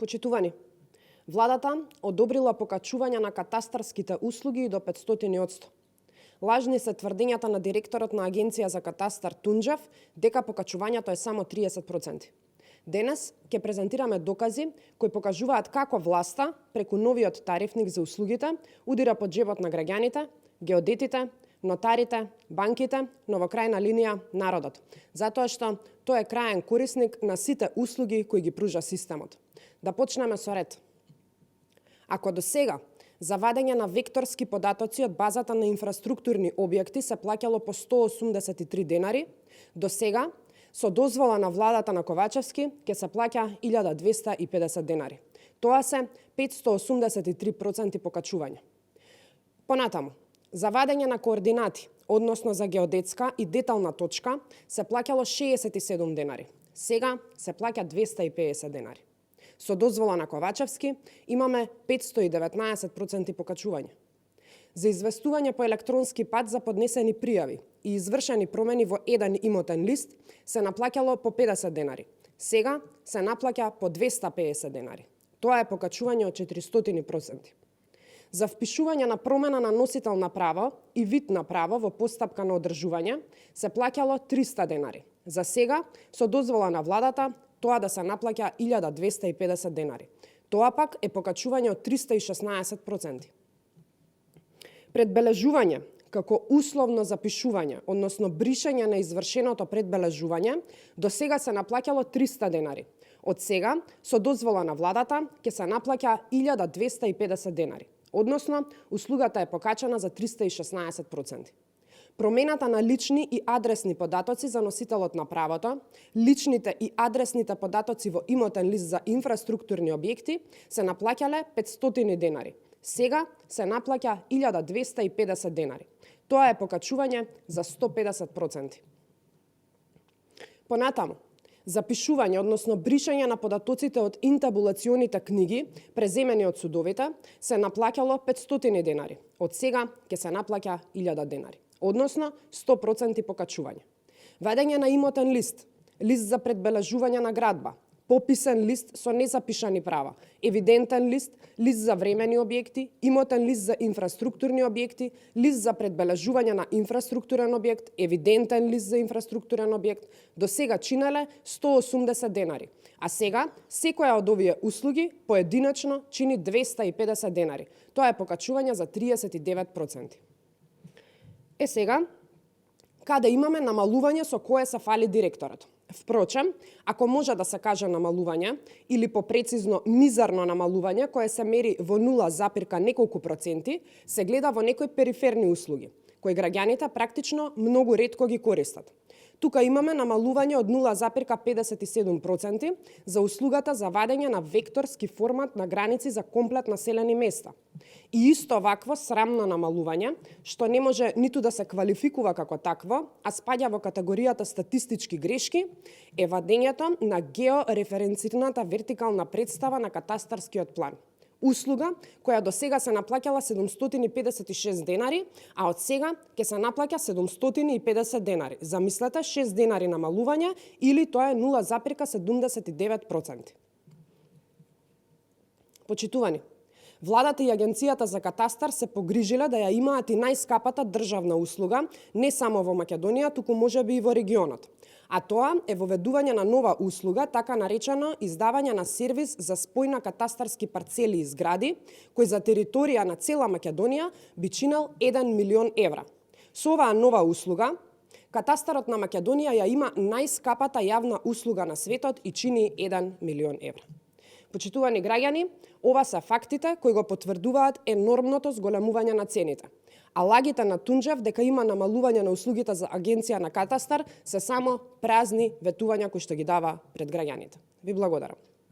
Почитувани, владата одобрила покачување на катастарските услуги до 500%. Лажни се тврдењата на директорот на Агенција за катастар Тунџев дека покачувањето е само 30%. Денес ќе презентираме докази кои покажуваат како власта преку новиот тарифник за услугите удира по джебот на граѓаните, геодетите, нотарите, банките, но во крајна линија народот, затоа што тој е крајен корисник на сите услуги кои ги пружа системот. Да почнеме со ред. Ако до сега за вадење на векторски податоци од базата на инфраструктурни објекти се плаќало по 183 денари, до сега со дозвола на владата на Ковачевски ќе се плаќа 1250 денари. Тоа се 583% покачување. Понатаму, за вадење на координати, односно за геодетска и детална точка, се плаќало 67 денари. Сега се плаќа 250 денари. Со дозвола на Ковачевски имаме 519% покачување. За известување по електронски пат за поднесени пријави и извршени промени во еден имотен лист се наплаќало по 50 денари. Сега се наплаќа по 250 денари. Тоа е покачување од 400%. За впишување на промена на носител на право и вид на право во постапка на одржување се плаќало 300 денари. За сега, со дозвола на владата, тоа да се наплаќа 1250 денари. Тоа пак е покачување од 316%. Предбележување како условно запишување, односно бришање на извршеното предбележување, до сега се наплаќало 300 денари. Од сега, со дозвола на владата, ќе се наплаќа 1250 денари. Односно, услугата е покачена за 316%. Промената на лични и адресни податоци за носителот на правото, личните и адресните податоци во имотен лист за инфраструктурни објекти се наплаќале 500 денари. Сега се наплаќа 1250 денари. Тоа е покачување за 150%. Понатаму, запишување, односно бришање на податоците од интабулационите книги, преземени од судовите, се наплаќало 500 денари. Од сега ќе се наплаќа 1000 денари. Односно 100% покачување. Ведење на имотен лист, лист за предбележување на градба, пописен лист со незапишани права, евидентен лист, лист за времени објекти, имотен лист за инфраструктурни објекти, лист за предбележување на инфраструктурен објект, евидентен лист за инфраструктурен објект, до сега чинеле 180 денари, а сега секоја од овие услуги поединечно чини 250 денари. Тоа е покачување за 39%. Сега, каде имаме намалување со кое се фали директорот? Впрочем, ако може да се каже намалување, или попрецизно мизерно намалување, кое се мери во 0, неколку проценти, се гледа во некои периферни услуги, кои граѓаните практично многу ретко ги користат. Тука имаме намалување од 0,57% за услугата за вадење на векторски формат на граници за комплет населени места. И исто вакво срамно намалување, што не може ниту да се квалификува како такво, а спаѓа во категоријата статистички грешки, е вадењето на геореференцираната вертикална представа на катастарскиот план. Услуга која до сега се наплаќала 756 денари, а од сега ќе се наплаќа 750 денари. Замислете 6 денари намалување или тоа е 0,79%. Почитувани, владата и Агенцијата за катастар се погрижиле да ја имаат и најскапата државна услуга, не само во Македонија, туку можеби и во регионот. А тоа е воведување на нова услуга, така наречено издавање на сервис за спој на катастарски парцели и згради, кој за територија на цела Македонија би чинел 1 милион евра. Со оваа нова услуга, катастарот на Македонија ја има најскапата јавна услуга на светот и чини 1 милион евра. Почитувани граѓани, ова се фактите кои го потврдуваат енормното зголемување на цените. А лагите на Тунџев дека има намалување на услугите за Агенција на катастар се само празни ветувања кои што ги дава пред граѓаните. Ви благодарам.